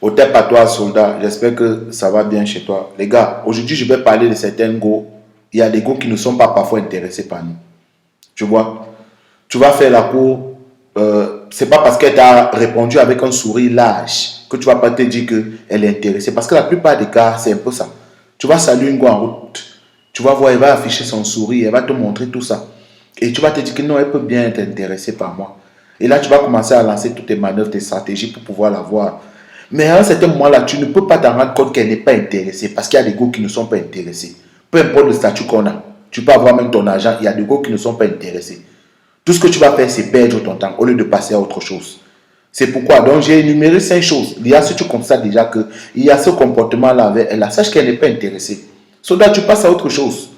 Au tep à toi, soldat, j'espère que ça va bien chez toi. Les gars, aujourd'hui, je vais parler de certains go. Il y a des go qui ne sont pas parfois intéressés par nous. Tu vois, tu vas faire la cour, c'est pas parce qu'elle t'a répondu avec un sourire lâche que tu vas pas te dire qu'elle est intéressée. Parce que la plupart des cas, c'est un peu ça. Tu vas saluer une go en route. Tu vas voir, elle va afficher son sourire, elle va te montrer tout ça. Et tu vas te dire que non, elle peut bien être intéressée par moi. Et là, tu vas commencer à lancer toutes tes manœuvres, tes stratégies pour pouvoir la voir. Mais à un certain moment-là, tu ne peux pas t'en rendre compte qu'elle n'est pas intéressée parce qu'il y a des gars qui ne sont pas intéressés. Peu importe le statut qu'on a, tu peux avoir même ton argent, il y a des gars qui ne sont pas intéressés. Tout ce que tu vas faire, c'est perdre ton temps au lieu de passer à autre chose. C'est pourquoi, donc j'ai énuméré 5 choses. Il y a si tu constates déjà qu'il y a ce comportement-là avec elle, sache qu'elle n'est pas intéressée. Soldat, tu passes à autre chose.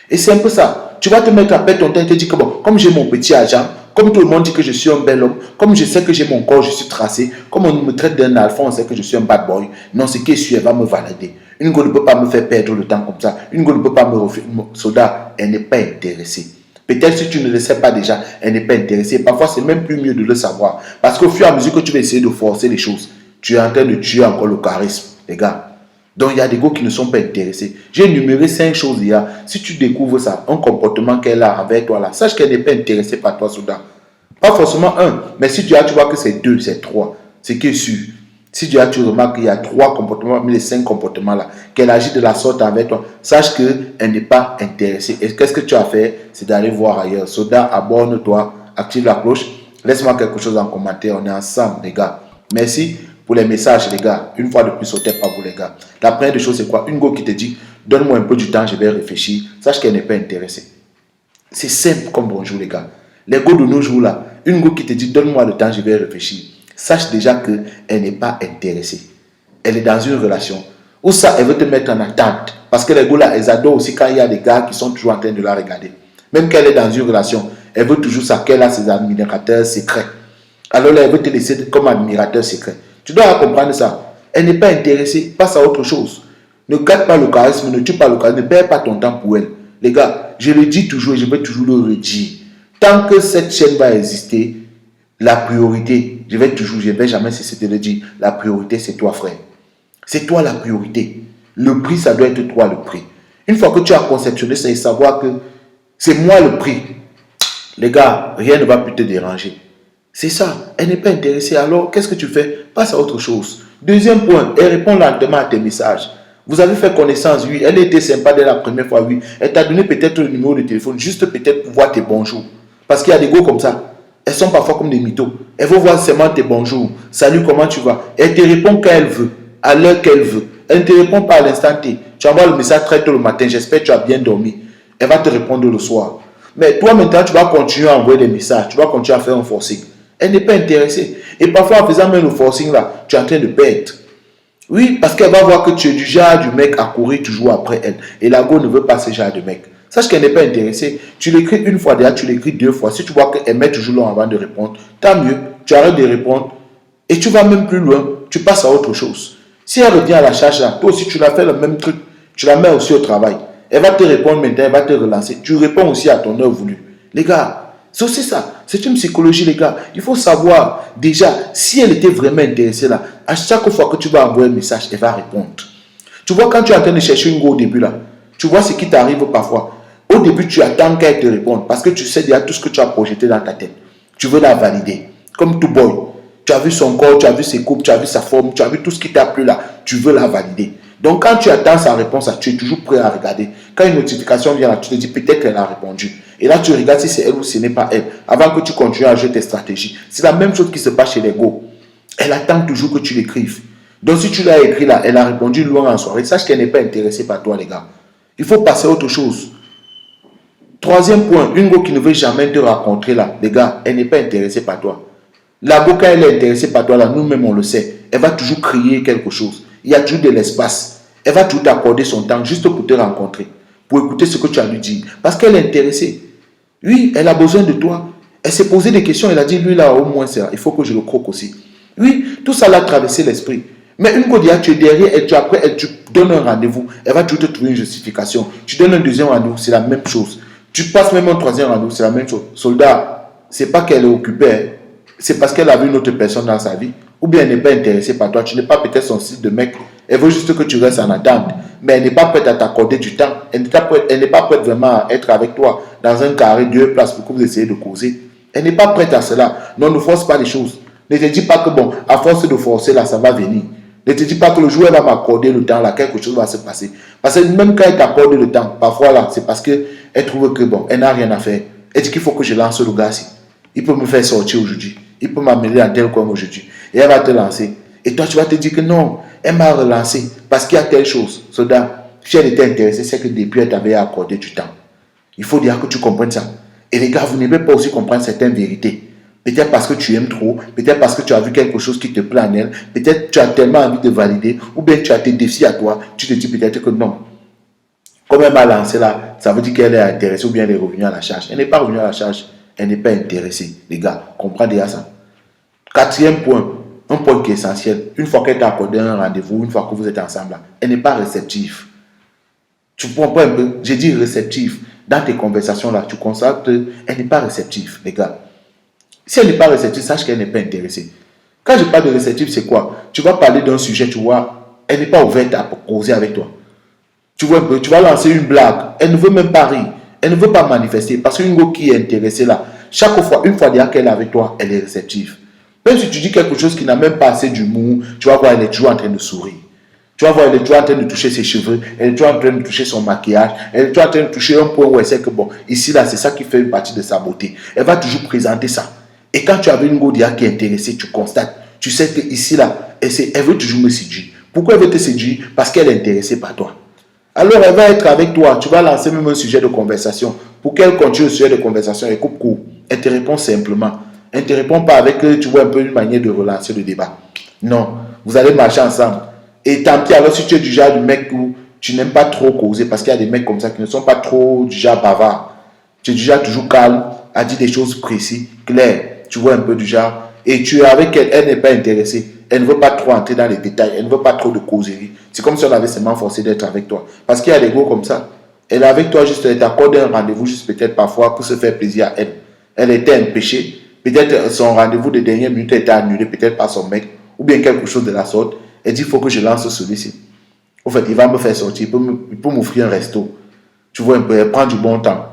Et c'est un peu ça. Tu vas te mettre à perdre ton temps et te dire que bon, comme j'ai mon petit argent, comme tout le monde dit que je suis un bel homme, comme je sais que j'ai mon corps, je suis tracé, comme on me traite d'un alpha, on sait que je suis un bad boy. Non, ce qui est sûr, elle va me valider. Une go ne peut pas me faire perdre le temps comme ça. Une go ne peut pas me refuser. Soldat, elle n'est pas intéressée. Peut-être si tu ne le sais pas déjà, elle n'est pas intéressée. Parfois, c'est même plus mieux de le savoir. Parce qu'au fur et à mesure que tu vas essayer de forcer les choses, tu es en train de tuer encore le charisme, les gars. Donc, il y a des gars qui ne sont pas intéressés. J'ai énuméré 5 choses hier. Si tu découvres ça, un comportement qu'elle a avec toi là, sache qu'elle n'est pas intéressée par toi, soldat. Pas forcément un, mais si tu vois que c'est 2, c'est 3, c'est qui est sûr. Si tu remarques qu'il y a 3 comportements, mais les 5 comportements là, qu'elle agit de la sorte avec toi, sache qu'elle n'est pas intéressée. Et qu'est-ce que tu as fait? C'est d'aller voir ailleurs. Soldat, abonne-toi, active la cloche, laisse-moi quelque chose en commentaire. On est ensemble, les gars. Merci pour les messages, les gars. Une fois de plus, sautez pas vous, les gars. La première des choses, c'est quoi? Une go qui te dit, donne-moi un peu du temps, je vais réfléchir. Sache qu'elle n'est pas intéressée. C'est simple comme bonjour, les gars. Les go de nos jours, là, une go qui te dit, donne-moi le temps, je vais réfléchir. Sache déjà qu'elle n'est pas intéressée. Elle est dans une relation. Ou ça, elle veut te mettre en attente. Parce que les go, là, elles adorent aussi quand il y a des gars qui sont toujours en train de la regarder. Même qu'elle est dans une relation, elle veut toujours ça, qu'elle a ses admirateurs secrets. Alors là, elle veut te laisser comme admirateur secret. Tu dois comprendre ça. Elle n'est pas intéressée, passe à autre chose. Ne gâte pas le charisme, ne tue pas le charisme, ne perds pas ton temps pour elle. Les gars, je le dis toujours et je vais toujours le redire. Tant que cette chaîne va exister, la priorité, je vais jamais cesser de le dire, la priorité c'est toi, frère. C'est toi la priorité. Le prix, ça doit être toi le prix. Une fois que tu as conceptionné ça et savoir que c'est moi le prix, les gars, rien ne va plus te déranger. C'est ça, elle n'est pas intéressée. Alors, qu'est-ce que tu fais? Passe à autre chose. Deuxième point, elle répond lentement à tes messages. Vous avez fait connaissance, oui. Elle était sympa dès la première fois, oui. Elle t'a donné peut-être le numéro de téléphone, juste peut-être pour voir tes bonjours. Parce qu'il y a des gars comme ça. Elles sont parfois comme des mythos. Elle veut voir seulement tes bonjours. Salut, comment tu vas? Elle te répond quand elle veut, à l'heure qu'elle veut. Elle ne te répond pas à l'instant T. Tu envoies le message très tôt le matin. J'espère que tu as bien dormi. Elle va te répondre le soir. Mais toi, maintenant, tu vas continuer à envoyer des messages. Tu vas continuer à faire un forcing. Elle n'est pas intéressée. Et parfois, en faisant même le forcing là, tu es en train de perdre. Oui, parce qu'elle va voir que tu es du genre du mec à courir toujours après elle. Et la go ne veut pas ce genre de mec. Sache qu'elle n'est pas intéressée. Tu l'écris une fois déjà, tu l'écris 2 fois. Si tu vois qu'elle met toujours long avant de répondre, tant mieux. Tu arrêtes de répondre. Et tu vas même plus loin. Tu passes à autre chose. Si elle revient à la charge là, toi aussi tu l'as fait le même truc. Tu la mets aussi au travail. Elle va te répondre maintenant, elle va te relancer. Tu réponds aussi à ton heure voulue. Les gars, c'est aussi ça. C'est une psychologie, les gars. Il faut savoir déjà si elle était vraiment intéressée là. À chaque fois que tu vas envoyer un message, elle va répondre. Tu vois, quand tu es en train de chercher une go au début là, tu vois ce qui t'arrive parfois. Au début, tu attends qu'elle te réponde parce que tu sais déjà tout ce que tu as projeté dans ta tête. Tu veux la valider. Comme tout boy. Tu as vu son corps, tu as vu ses coupes, tu as vu sa forme, tu as vu tout ce qui t'a plu là. Tu veux la valider. Donc, quand tu attends sa réponse, tu es toujours prêt à regarder. Quand une notification vient là, tu te dis peut-être qu'elle a répondu. Et là, tu regardes si c'est elle ou ce n'est pas elle. Avant que tu continues à jouer tes stratégies. C'est la même chose qui se passe chez les go. Elle attend toujours que tu l'écrives. Donc, si tu l'as écrit là, elle a répondu loin en soirée. Sache qu'elle n'est pas intéressée par toi, les gars. Il faut passer à autre chose. Troisième point, une go qui ne veut jamais te rencontrer là, les gars, elle n'est pas intéressée par toi. La go, quand elle est intéressée par toi là, nous-mêmes on le sait. Elle va toujours crier quelque chose. Il y a toujours de l'espace. Elle va toujours t'accorder son temps juste pour te rencontrer, pour écouter ce que tu as à lui dire. Parce qu'elle est intéressée. Oui, elle a besoin de toi. Elle s'est posé des questions. Elle a dit, lui là, au moins, il faut que je le croque aussi. Oui, tout ça l'a traversé l'esprit. Mais une fois tu es derrière, et tu donnes un rendez-vous. Elle va toujours te trouver une justification. Tu donnes un deuxième rendez-vous, c'est la même chose. Tu passes même un troisième rendez-vous, c'est la même chose. Soldat, c'est pas qu'elle est occupée. C'est parce qu'elle a vu une autre personne dans sa vie. ou bien elle n'est pas intéressée par toi, tu n'es pas peut-être son style de mec, elle veut juste que tu restes en attente, mais elle n'est pas prête à t'accorder du temps, elle n'est pas prête vraiment à être avec toi dans un carré, 2 places pour que vous essayez de causer. Elle n'est pas prête à cela. Non, ne force pas les choses. Ne te dis pas que bon, à force de forcer là, ça va venir. Ne te dis pas que le jour elle va m'accorder le temps là, quelque chose va se passer. Parce que même quand elle t'accorde le temps, parfois là, c'est parce qu'elle trouve que bon, elle n'a rien à faire. Elle dit qu'il faut que je lance le gars ci. Il peut me faire sortir aujourd'hui. Il peut m'amener dans tel coin aujourd'hui. Et elle va te lancer. Et toi, tu vas te dire que non, elle m'a relancé parce qu'il y a telle chose. Soda, si elle était intéressée, c'est que depuis elle t'avait accordé du temps. Il faut dire que tu comprennes ça. Et les gars, vous ne devez pas aussi comprendre certaines vérités. Peut-être parce que tu aimes trop, peut-être parce que tu as vu quelque chose qui te plaît en elle, peut-être tu as tellement envie de valider, ou bien tu as tes défis à toi, tu te dis peut-être que non. Comme elle m'a lancé là, ça veut dire qu'elle est intéressée ou bien elle est revenue à la charge. Elle n'est pas revenue à la charge, elle n'est pas intéressée. Les gars, comprenez déjà ça. Quatrième point, un point qui est essentiel. Une fois qu'elle t'a accordé un rendez-vous, une fois que vous êtes ensemble là, elle n'est pas réceptive. Tu comprends un peu? J'ai dit réceptive. Dans tes conversations là, tu constates qu'elle n'est pas réceptive, les gars. Si elle n'est pas réceptive, sache qu'elle n'est pas intéressée. Quand je parle de réceptive, c'est quoi? Tu vas parler d'un sujet, tu vois, elle n'est pas ouverte à causer avec toi. Tu vois un peu, tu vas lancer une blague, elle ne veut même pas rire, elle ne veut pas manifester, parce qu'une go qui est intéressée là, chaque fois, une fois déjà qu'elle est avec toi, elle est réceptive. Même si tu dis quelque chose qui n'a même pas assez d'humour, tu vas voir, elle est toujours en train de sourire. Tu vas voir, elle est toujours en train de toucher ses cheveux, elle est toujours en train de toucher son maquillage, elle est toujours en train de toucher un point où elle sait que bon, ici là, c'est ça qui fait une partie de sa beauté. Elle va toujours présenter ça. Et quand tu as une go qui est intéressée, tu constates, tu sais que ici là, elle veut toujours me séduire. Pourquoi elle veut te séduire? Parce qu'elle est intéressée par toi. Alors elle va être avec toi, tu vas lancer même un sujet de conversation. Pour qu'elle continue le sujet de conversation, elle coupe court. Elle te répond simplement. Elle ne te répond pas avec, tu vois, un peu une manière de relancer le débat. Non, vous allez marcher ensemble. Et tant pis, alors si tu es du genre du mec où tu n'aimes pas trop causer, parce qu'il y a des mecs comme ça qui ne sont pas trop du genre bavard. Tu es du genre toujours calme, à dire des choses précises, claires. Tu vois un peu du genre. Et tu es avec elle, elle n'est pas intéressée. Elle ne veut pas trop entrer dans les détails. Elle ne veut pas trop de causerie. C'est comme si on avait seulement forcé d'être avec toi. Parce qu'il y a des gars comme ça. Elle est avec toi juste, elle t'accorde un rendez-vous juste peut-être parfois pour se faire plaisir à elle. Elle était empêchée. Peut-être son rendez-vous de dernière minute a été annulé peut-être par son mec. Ou bien quelque chose de la sorte. Elle dit, il faut que je lance celui-ci. En fait, il va me faire sortir. Il peut m'offrir un resto. Tu vois un peu, elle prend du bon temps.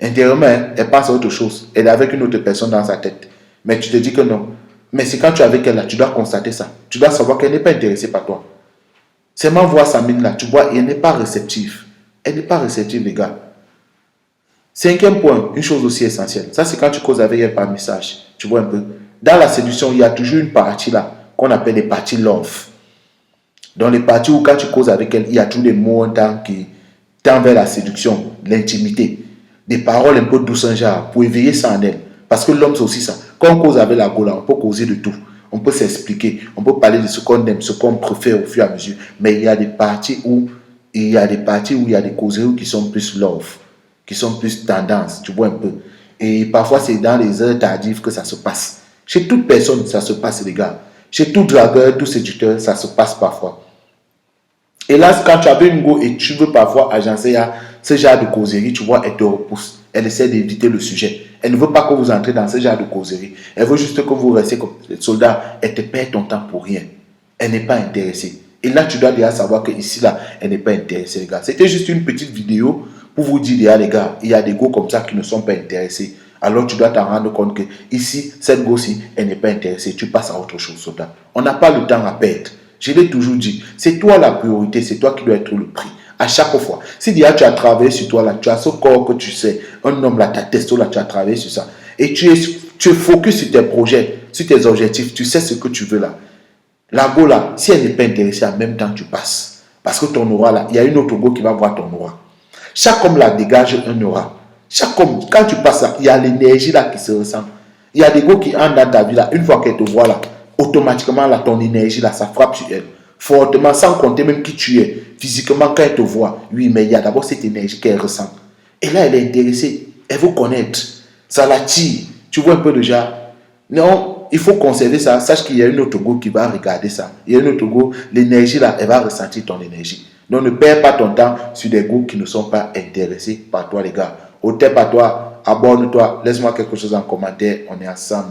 Intérieurement, elle pense à autre chose. Elle est avec une autre personne dans sa tête. Mais tu te dis que non. Mais c'est quand tu es avec elle là, tu dois constater ça. Tu dois savoir qu'elle n'est pas intéressée par toi. Seulement voir sa mine là, tu vois, elle n'est pas réceptive. Elle n'est pas réceptive, les gars. Cinquième point, une chose aussi essentielle. Ça, c'est quand tu causes avec elle par message. Tu vois un peu. Dans la séduction, il y a toujours une partie là qu'on appelle les parties love. Dans les parties où quand tu causes avec elle, il y a tous les mots qui tendent vers la séduction, l'intimité. Des paroles un peu douces en genre pour éveiller ça en elle. Parce que l'homme, c'est aussi ça. Quand on cause avec la gola, on peut causer de tout. On peut s'expliquer. On peut parler de ce qu'on aime, ce qu'on préfère au fur et à mesure. Mais il y a des parties où il y a des causeries qui sont plus love, qui sont plus tendance. Tu vois un peu. Et parfois, c'est dans les heures tardives que ça se passe. Chez toute personne, ça se passe, les gars. Chez tout dragueur, tout séducteur, ça se passe parfois. Et là, quand tu avais une go et tu veux parfois agencer à ce genre de causerie, tu vois, elle te repousse. Elle essaie d'éviter le sujet. Elle ne veut pas que vous entrez dans ce genre de causerie. Elle veut juste que vous restiez comme soldat. Elle te perd ton temps pour rien. Elle n'est pas intéressée. Et là, tu dois déjà savoir que ici, là, elle n'est pas intéressée, les gars. C'était juste une petite vidéo pour vous dire, déjà, les gars, il y a des go comme ça qui ne sont pas intéressés. Alors, tu dois t'en rendre compte que ici, cette go-ci, elle n'est pas intéressée. Tu passes à autre chose, soldat. On n'a pas le temps à perdre. Je l'ai toujours dit, c'est toi la priorité, c'est toi qui dois être le prix. À chaque fois. Si déjà tu as travaillé sur toi, là, tu as ce corps que tu sais, un homme là, ta testo là, tu as travaillé sur ça. Et tu es focus sur tes projets, sur tes objectifs, tu sais ce que tu veux là. La go là, si elle n'est pas intéressée, en même temps tu passes. Parce que ton aura là, il y a une autre go qui va voir ton aura. Chaque homme là dégage un aura. Chaque homme, quand tu passes là, il y a l'énergie là qui se ressent. Il y a des go qui entrent dans ta vie là, une fois qu'elle te voit là, automatiquement, là, ton énergie, là, ça frappe sur elle. Fortement, sans compter même qui tu es. Physiquement, quand elle te voit, oui, mais il y a d'abord cette énergie qu'elle ressent. Et là, elle est intéressée. Elle veut connaître. Ça l'attire. Tu vois un peu déjà. Non, il faut conserver ça. Sache qu'il y a une autre go qui va regarder ça. Il y a une autre go. L'énergie, là, elle va ressentir ton énergie. Donc, ne perds pas ton temps sur des go qui ne sont pas intéressés par toi, les gars. Au tête à toi, abonne-toi. Laisse-moi quelque chose en commentaire. On est ensemble.